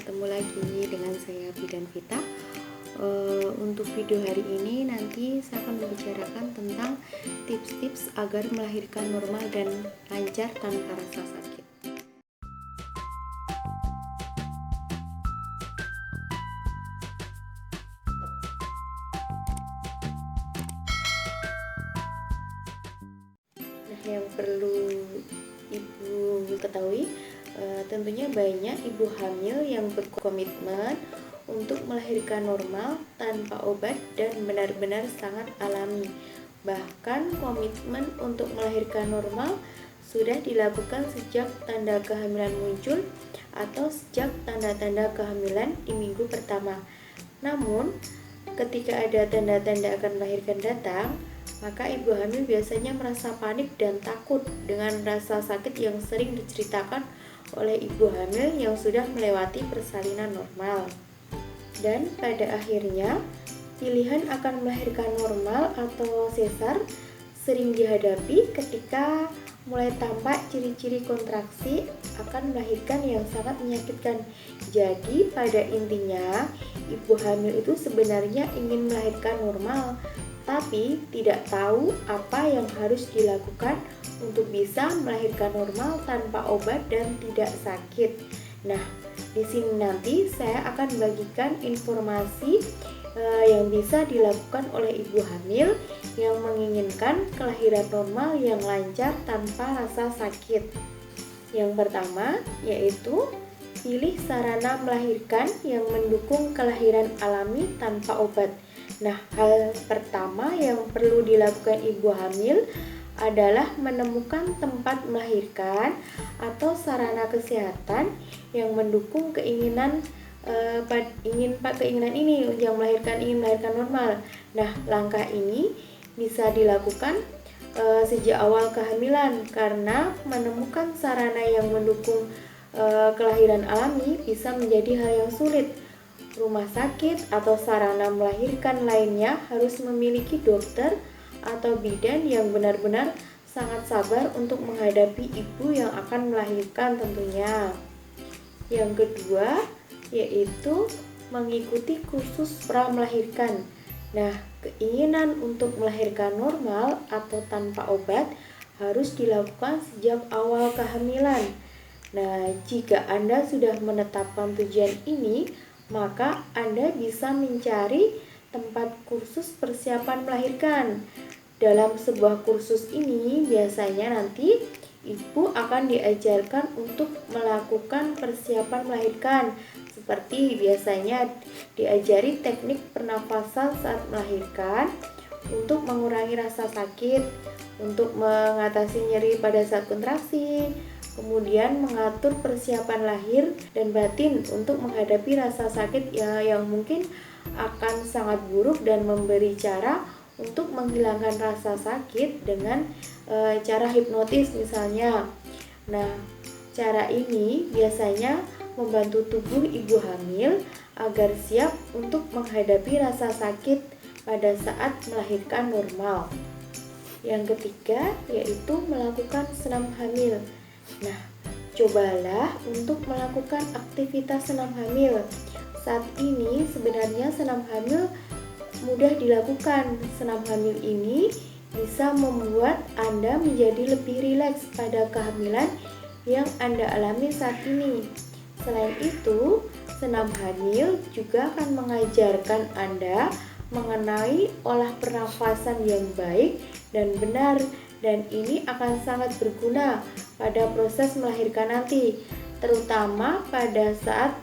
Ketemu lagi dengan saya Bidan Vita. Untuk video hari ini nanti saya akan membicarakan tentang tips-tips agar melahirkan normal dan lancar tanpa rasa sakit. Nah, yang perlu ibu ketahui, tentunya banyak ibu hamil yang berkomitmen untuk melahirkan normal tanpa obat dan benar-benar sangat alami. Bahkan komitmen untuk melahirkan normal sudah dilakukan sejak tanda kehamilan muncul atau sejak tanda-tanda kehamilan di minggu pertama. Namun, ketika ada tanda-tanda akan melahirkan datang, maka ibu hamil biasanya merasa panik dan takut dengan rasa sakit yang sering diceritakan oleh ibu hamil yang sudah melewati persalinan normal. Dan pada akhirnya, pilihan akan melahirkan normal atau sesar sering dihadapi ketika mulai tampak ciri-ciri kontraksi akan melahirkan yang sangat menyakitkan. Jadi pada intinya, ibu hamil itu sebenarnya ingin melahirkan normal, tapi tidak tahu apa yang harus dilakukan untuk bisa melahirkan normal tanpa obat dan tidak sakit. Nah, di sini nanti saya akan bagikan informasi yang bisa dilakukan oleh ibu hamil yang menginginkan kelahiran normal yang lancar tanpa rasa sakit. Yang pertama yaitu pilih sarana melahirkan yang mendukung kelahiran alami tanpa obat. Nah, hal pertama yang perlu dilakukan ibu hamil adalah menemukan tempat melahirkan atau sarana kesehatan yang mendukung keinginan ini yang ingin melahirkan normal. Nah, langkah ini bisa dilakukan sejak awal kehamilan karena menemukan sarana yang mendukung kelahiran alami bisa menjadi hal yang sulit. Rumah sakit atau sarana melahirkan lainnya harus memiliki dokter atau bidan yang benar-benar sangat sabar untuk menghadapi ibu yang akan melahirkan tentunya. Yang kedua yaitu mengikuti kursus pra melahirkan. Nah, keinginan untuk melahirkan normal atau tanpa obat harus dilakukan sejak awal kehamilan. Nah, jika Anda sudah menetapkan tujuan ini, maka Anda bisa mencari tempat kursus persiapan melahirkan. Dalam sebuah kursus ini biasanya nanti ibu akan diajarkan untuk melakukan persiapan melahirkan, seperti biasanya diajari teknik pernafasan saat melahirkan untuk mengurangi rasa sakit, untuk mengatasi nyeri pada saat kontraksi, kemudian mengatur persiapan lahir dan batin untuk menghadapi rasa sakit yang mungkin akan sangat buruk dan memberi cara untuk menghilangkan rasa sakit dengan cara hipnotis misalnya. Nah, cara ini biasanya membantu tubuh ibu hamil agar siap untuk menghadapi rasa sakit pada saat melahirkan normal. Yang ketiga yaitu melakukan senam hamil. Nah, cobalah untuk melakukan aktivitas senam hamil. Saat ini sebenarnya senam hamil mudah dilakukan. Senam hamil ini bisa membuat Anda menjadi lebih rileks pada kehamilan yang Anda alami saat ini. Selain itu, senam hamil juga akan mengajarkan Anda mengenai olah pernafasan yang baik dan benar, dan ini akan sangat berguna pada proses melahirkan nanti, terutama pada saat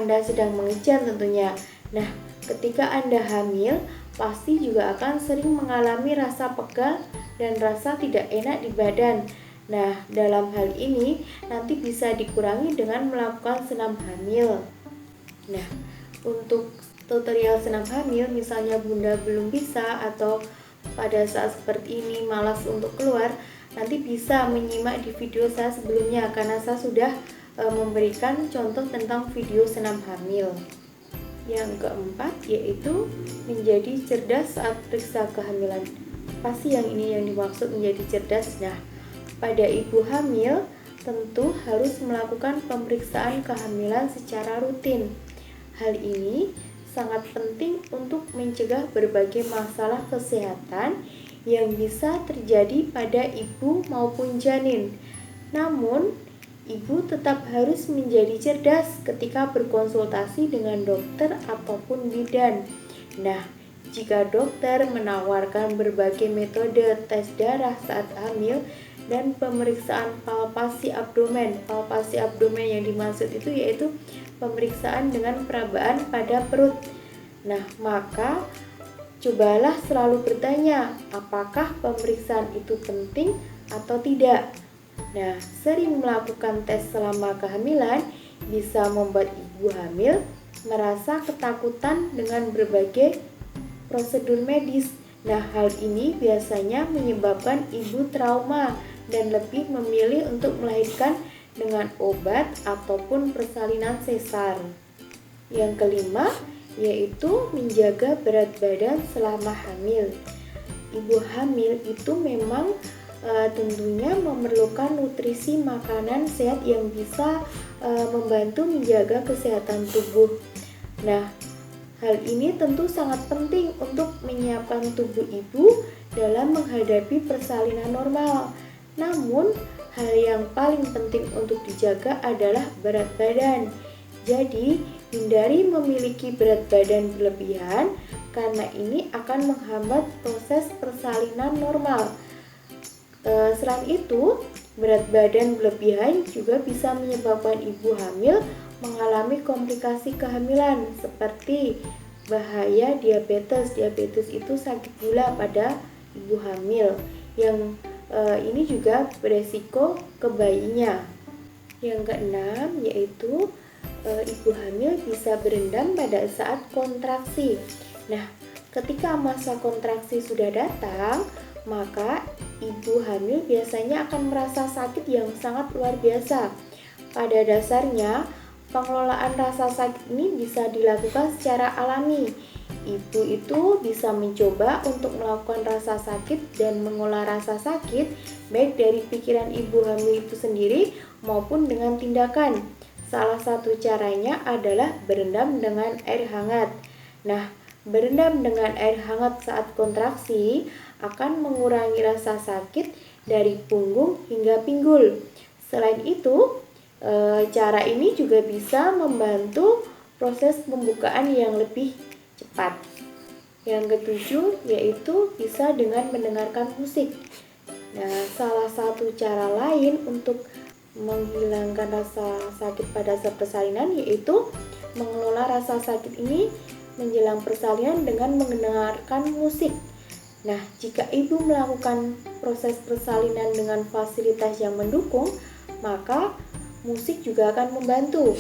Anda sedang mengejar tentunya. Nah, ketika Anda hamil, pasti juga akan sering mengalami rasa pegal dan rasa tidak enak di badan. Nah, dalam hal ini nanti bisa dikurangi dengan melakukan senam hamil. Nah, untuk tutorial senam hamil, misalnya Bunda belum bisa atau pada saat seperti ini malas untuk keluar, nanti bisa menyimak di video saya sebelumnya karena saya sudah memberikan contoh tentang video senam hamil. Yang keempat yaitu menjadi cerdas saat periksa kehamilan. Pasti yang ini yang dimaksud menjadi cerdas. Nah, pada ibu hamil tentu harus melakukan pemeriksaan kehamilan secara rutin. Hal ini sangat penting untuk mencegah berbagai masalah kesehatan yang bisa terjadi pada ibu maupun janin. Namun, ibu tetap harus menjadi cerdas ketika berkonsultasi dengan dokter ataupun bidan. Nah, jika dokter menawarkan berbagai metode tes darah saat hamil dan pemeriksaan palpasi abdomen. Palpasi abdomen yang dimaksud itu yaitu pemeriksaan dengan perabaan pada perut. Nah, maka cobalah selalu bertanya, apakah pemeriksaan itu penting atau tidak. Nah, sering melakukan tes selama kehamilan bisa membuat ibu hamil merasa ketakutan dengan berbagai prosedur medis. Nah, hal ini biasanya menyebabkan ibu trauma dan lebih memilih untuk melahirkan dengan obat ataupun persalinan sesar. Yang kelima, yaitu menjaga berat badan selama hamil. Ibu hamil itu memang tentunya memerlukan nutrisi makanan sehat yang bisa membantu menjaga kesehatan tubuh. Nah, hal ini tentu sangat penting untuk menyiapkan tubuh ibu dalam menghadapi persalinan normal. Namun, hal yang paling penting untuk dijaga adalah berat badan. Jadi, hindari memiliki berat badan berlebihan karena ini akan menghambat proses persalinan normal. Selain itu, berat badan berlebihan juga bisa menyebabkan ibu hamil mengalami komplikasi kehamilan seperti bahaya diabetes. Diabetes itu sakit gula pada ibu hamil yang ini juga beresiko ke bayinya. Yang keenam yaitu ibu hamil bisa berendam pada saat kontraksi. Nah, ketika masa kontraksi sudah datang, maka ibu hamil biasanya akan merasa sakit yang sangat luar biasa. Pada dasarnya, pengelolaan rasa sakit ini bisa dilakukan secara alami. Ibu itu bisa mencoba untuk melakukan rasa sakit dan mengolah rasa sakit baik dari pikiran ibu hamil itu sendiri maupun dengan tindakan. Salah satu caranya adalah berendam dengan air hangat. Nah, berendam dengan air hangat saat kontraksi akan mengurangi rasa sakit dari punggung hingga pinggul. Selain itu, cara ini juga bisa membantu proses pembukaan yang lebih cepat. Yang ketujuh yaitu bisa dengan mendengarkan musik. Nah, salah satu cara lain untuk menghilangkan rasa sakit pada saat persalinan yaitu mengelola rasa sakit ini menjelang persalinan dengan mendengarkan musik. Nah, jika ibu melakukan proses persalinan dengan fasilitas yang mendukung, maka musik juga akan membantu.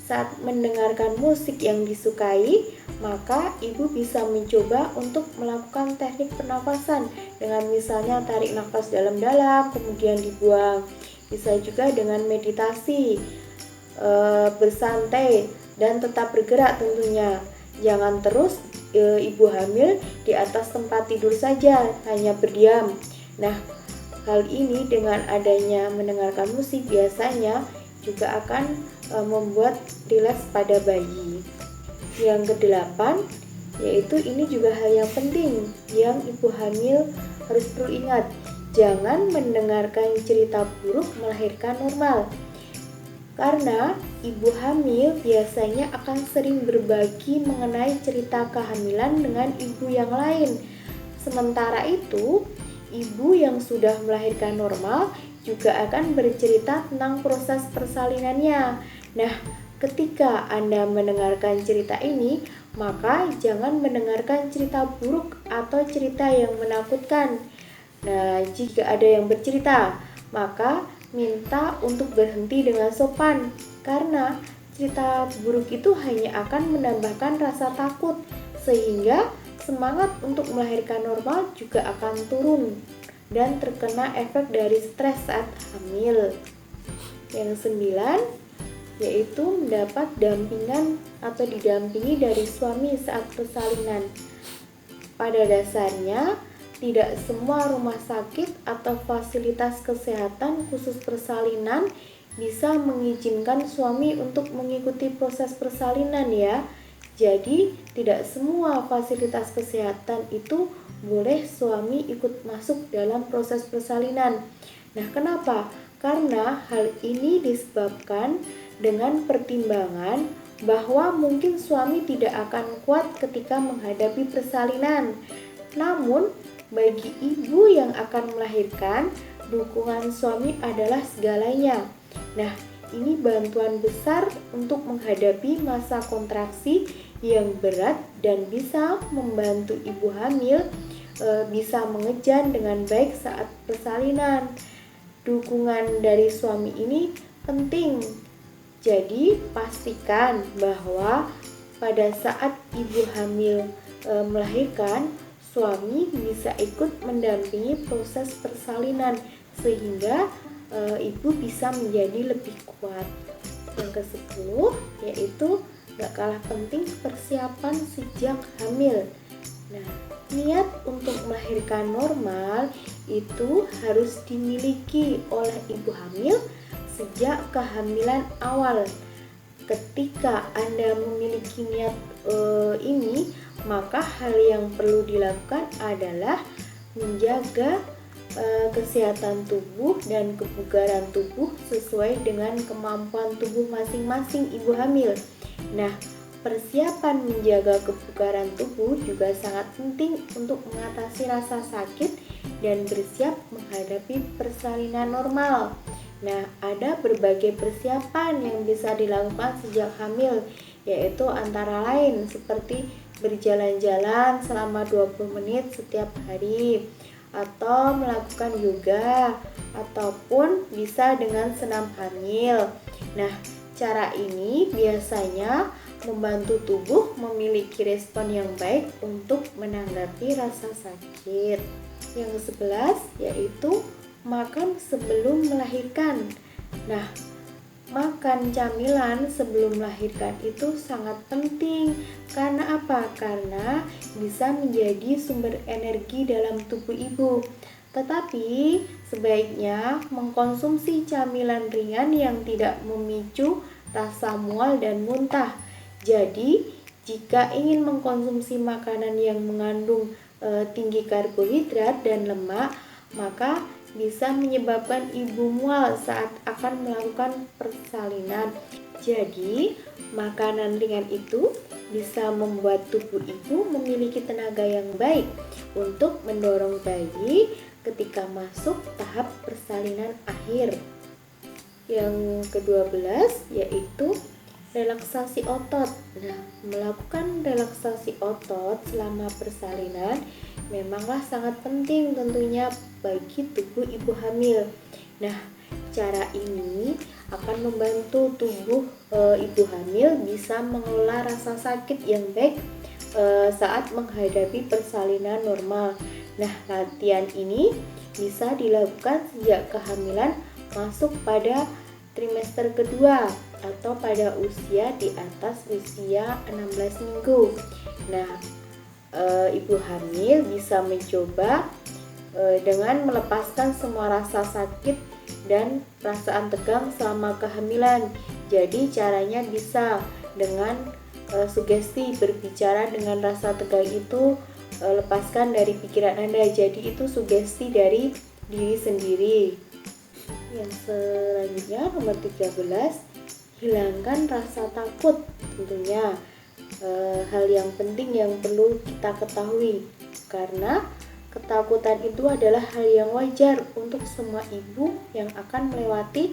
Saat mendengarkan musik yang disukai, maka ibu bisa mencoba untuk melakukan teknik pernafasan dengan misalnya tarik nafas dalam-dalam kemudian dibuang. Bisa juga dengan meditasi, bersantai dan tetap bergerak tentunya. Jangan terus ibu hamil di atas tempat tidur saja, hanya berdiam. Nah, hal ini dengan adanya mendengarkan musik biasanya juga akan membuat rileks pada bayi. Yang kedelapan, yaitu ini juga hal yang penting yang ibu hamil harus perlu ingat. Jangan mendengarkan cerita buruk melahirkan normal. Karena ibu hamil biasanya akan sering berbagi mengenai cerita kehamilan dengan ibu yang lain. Sementara itu, ibu yang sudah melahirkan normal juga akan bercerita tentang proses persalinannya. Nah, ketika Anda mendengarkan cerita ini, maka jangan mendengarkan cerita buruk atau cerita yang menakutkan. Nah, jika ada yang bercerita, maka minta untuk berhenti dengan sopan, karena cerita buruk itu hanya akan menambahkan rasa takut, sehingga semangat untuk melahirkan normal juga akan turun dan terkena efek dari stres saat hamil. Yang 9, yaitu mendapat dampingan atau didampingi dari suami saat persalinan. Pada dasarnya, tidak semua rumah sakit atau fasilitas kesehatan khusus persalinan bisa mengizinkan suami untuk mengikuti proses persalinan ya. Jadi tidak semua fasilitas kesehatan itu boleh suami ikut masuk dalam proses persalinan. Nah, kenapa? Karena hal ini disebabkan dengan pertimbangan bahwa mungkin suami tidak akan kuat ketika menghadapi persalinan. Namun, bagi ibu yang akan melahirkan, dukungan suami adalah segalanya. Nah, ini bantuan besar untuk menghadapi masa kontraksi yang berat dan bisa membantu ibu hamil bisa mengejar dengan baik saat persalinan. Dukungan dari suami ini penting. Jadi, pastikan bahwa pada saat ibu hamil melahirkan, suami bisa ikut mendampingi proses persalinan sehingga ibu bisa menjadi lebih kuat. Yang ke-10 yaitu gak kalah penting persiapan sejak hamil. Nah, niat untuk melahirkan normal itu harus dimiliki oleh ibu hamil sejak kehamilan awal. Ketika Anda memiliki niat ini, maka hal yang perlu dilakukan adalah menjaga kesehatan tubuh dan kebugaran tubuh sesuai dengan kemampuan tubuh masing-masing ibu hamil. Nah, persiapan menjaga kebugaran tubuh juga sangat penting untuk mengatasi rasa sakit dan bersiap menghadapi persalinan normal. Nah, ada berbagai persiapan yang bisa dilakukan sejak hamil, yaitu antara lain seperti berjalan-jalan selama 20 menit setiap hari, atau melakukan yoga, ataupun bisa dengan senam hamil. Nah, cara ini biasanya membantu tubuh memiliki respon yang baik untuk menanggapi rasa sakit. Yang ke-11 yaitu makan sebelum melahirkan. Nah, makan camilan sebelum melahirkan itu sangat penting. Karena apa? Karena bisa menjadi sumber energi dalam tubuh ibu. Tetapi sebaiknya mengkonsumsi camilan ringan yang tidak memicu rasa mual dan muntah. Jadi, jika ingin mengkonsumsi makanan yang mengandung tinggi karbohidrat dan lemak, maka bisa menyebabkan ibu mual saat akan melakukan persalinan. Jadi, makanan ringan itu bisa membuat tubuh ibu memiliki tenaga yang baik untuk mendorong bayi ketika masuk tahap persalinan akhir. Yang ke-12 yaitu relaksasi otot. Nah, melakukan relaksasi otot selama persalinan memanglah sangat penting tentunya bagi tubuh ibu hamil. Nah, cara ini akan membantu tubuh ibu hamil bisa mengelola rasa sakit yang baik saat menghadapi persalinan normal. Nah, latihan ini bisa dilakukan sejak kehamilan masuk pada trimester kedua atau pada usia di atas usia 16 minggu. Nah, ibu hamil bisa mencoba dengan melepaskan semua rasa sakit dan perasaan tegang selama kehamilan. Jadi caranya bisa dengan sugesti, berbicara dengan rasa tegang itu lepaskan dari pikiran Anda. Jadi itu sugesti dari diri sendiri. Yang selanjutnya nomor 13, hilangkan rasa takut. Tentunya hal yang penting yang perlu kita ketahui, karena ketakutan itu adalah hal yang wajar untuk semua ibu yang akan melewati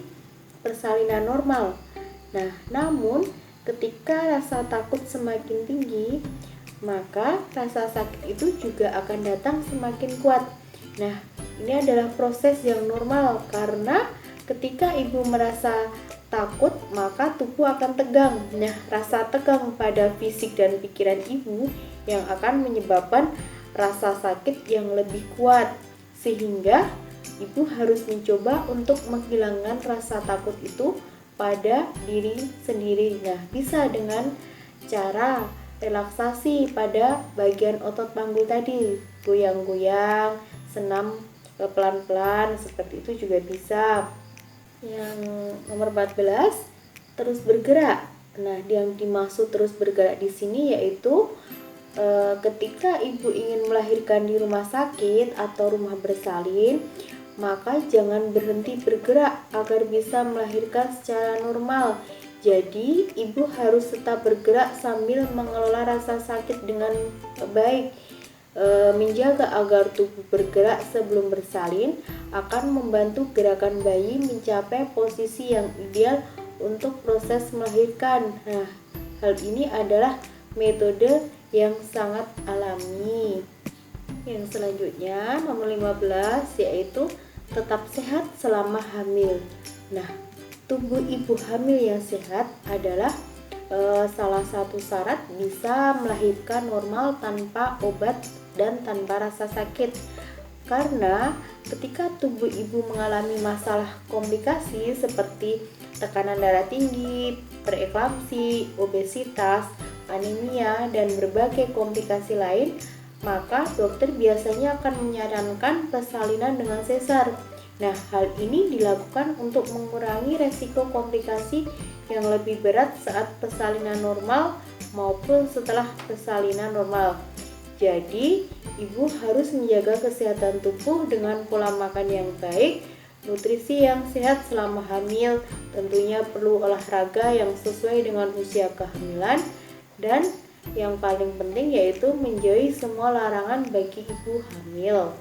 persalinan normal. Nah, namun ketika rasa takut semakin tinggi, maka rasa sakit itu juga akan datang semakin kuat. Nah, ini adalah proses yang normal karena ketika ibu merasa takut, maka tubuh akan tegang. Nah, rasa tegang pada fisik dan pikiran ibu yang akan menyebabkan rasa sakit yang lebih kuat, sehingga ibu harus mencoba untuk menghilangkan rasa takut itu pada diri sendiri. Nah, bisa dengan cara relaksasi pada bagian otot panggul tadi, goyang-goyang, senam pelan-pelan seperti itu juga bisa. Yang nomor 14, terus bergerak. Nah, yang dimaksud terus bergerak di sini yaitu ketika ibu ingin melahirkan di rumah sakit atau rumah bersalin, maka jangan berhenti bergerak agar bisa melahirkan secara normal. Jadi, ibu harus tetap bergerak sambil mengelola rasa sakit dengan baik. Menjaga agar tubuh bergerak sebelum bersalin akan membantu gerakan bayi mencapai posisi yang ideal untuk proses melahirkan. Nah, hal ini adalah metode yang sangat alami. Yang selanjutnya nomor 15 yaitu tetap sehat selama hamil. Nah, tubuh ibu hamil yang sehat adalah salah satu syarat bisa melahirkan normal tanpa obat dan tanpa rasa sakit. Karena ketika tubuh ibu mengalami masalah komplikasi seperti tekanan darah tinggi, preeklamsi, obesitas, anemia, dan berbagai komplikasi lain, maka dokter biasanya akan menyarankan persalinan dengan sesar. Nah, hal ini dilakukan untuk mengurangi resiko komplikasi yang lebih berat saat persalinan normal maupun setelah persalinan normal. Jadi, ibu harus menjaga kesehatan tubuh dengan pola makan yang baik, nutrisi yang sehat selama hamil, tentunya perlu olahraga yang sesuai dengan usia kehamilan, dan yang paling penting yaitu menjauhi semua larangan bagi ibu hamil.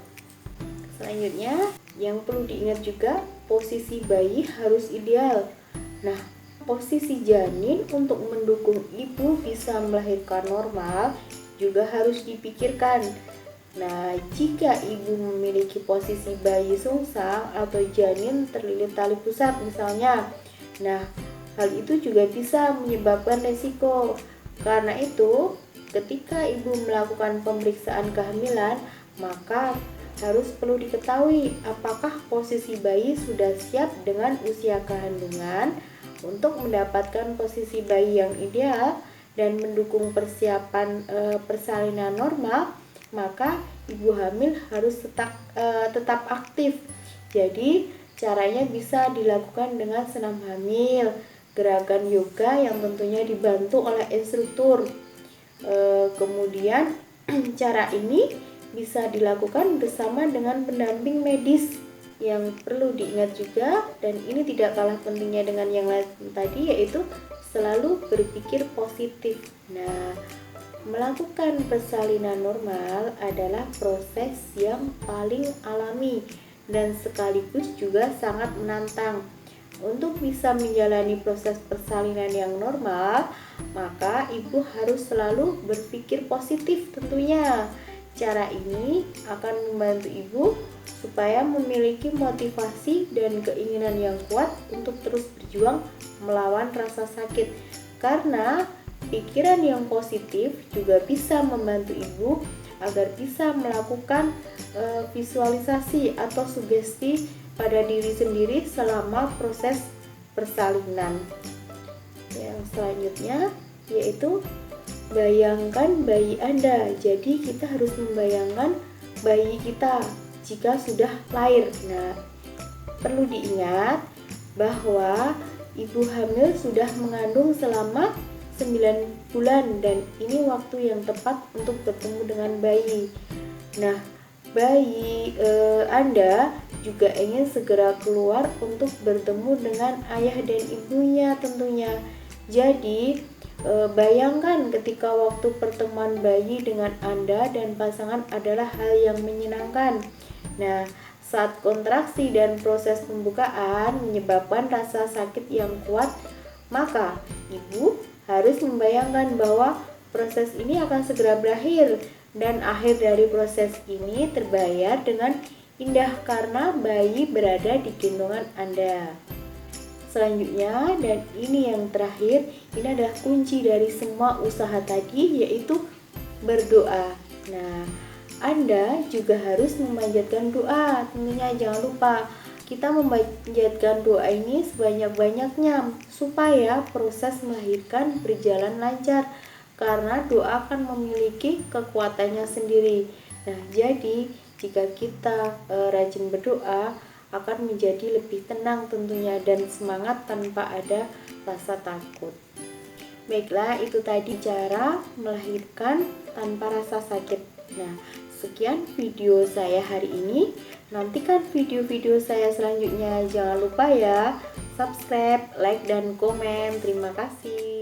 Selanjutnya, yang perlu diingat juga, posisi bayi harus ideal. Nah, posisi janin untuk mendukung ibu bisa melahirkan normal juga harus dipikirkan. Nah, jika ibu memiliki posisi bayi sungsang atau janin terlilit tali pusat misalnya, nah, hal itu juga bisa menyebabkan resiko. Karena itu, ketika ibu melakukan pemeriksaan kehamilan, maka harus perlu diketahui apakah posisi bayi sudah siap dengan usia kandungan untuk mendapatkan posisi bayi yang ideal dan mendukung persiapan persalinan normal. Maka ibu hamil harus tetap aktif. Jadi caranya bisa dilakukan dengan senam hamil, gerakan yoga yang tentunya dibantu oleh instruktur. Kemudian cara ini bisa dilakukan bersama dengan pendamping medis. Yang perlu diingat juga, dan ini tidak kalah pentingnya dengan yang lain tadi, yaitu selalu berpikir positif. Nah, melakukan persalinan normal adalah proses yang paling alami dan sekaligus juga sangat menantang. Untuk bisa menjalani proses persalinan yang normal, maka ibu harus selalu berpikir positif tentunya. Cara ini akan membantu ibu supaya memiliki motivasi dan keinginan yang kuat untuk terus berjuang melawan rasa sakit. Karena pikiran yang positif juga bisa membantu ibu agar bisa melakukan visualisasi atau sugesti pada diri sendiri selama proses persalinan. Yang selanjutnya yaitu bayangkan bayi Anda. Jadi kita harus membayangkan bayi kita jika sudah lahir. Nah, perlu diingat bahwa ibu hamil sudah mengandung selama 9 bulan dan ini waktu yang tepat untuk bertemu dengan bayi. Nah, bayi Anda juga ingin segera keluar untuk bertemu dengan ayah dan ibunya tentunya. Jadi, bayangkan ketika waktu pertemuan bayi dengan Anda dan pasangan adalah hal yang menyenangkan. Nah, saat kontraksi dan proses pembukaan menyebabkan rasa sakit yang kuat, maka ibu harus membayangkan bahwa proses ini akan segera berakhir dan akhir dari proses ini terbayar dengan indah karena bayi berada di gendongan Anda. Selanjutnya, dan ini yang terakhir, ini adalah kunci dari semua usaha tadi, yaitu berdoa. Nah, Anda juga harus memanjatkan doa. Tentunya jangan lupa kita memanjatkan doa ini sebanyak-banyaknya supaya proses melahirkan berjalan lancar, karena doa akan memiliki kekuatannya sendiri. Nah, jadi jika kita rajin berdoa, akan menjadi lebih tenang tentunya dan semangat tanpa ada rasa takut. Baiklah, itu tadi cara melahirkan tanpa rasa sakit. Nah, sekian video saya hari ini. Nantikan video-video saya selanjutnya. Jangan lupa ya, subscribe, like, dan komen. Terima kasih.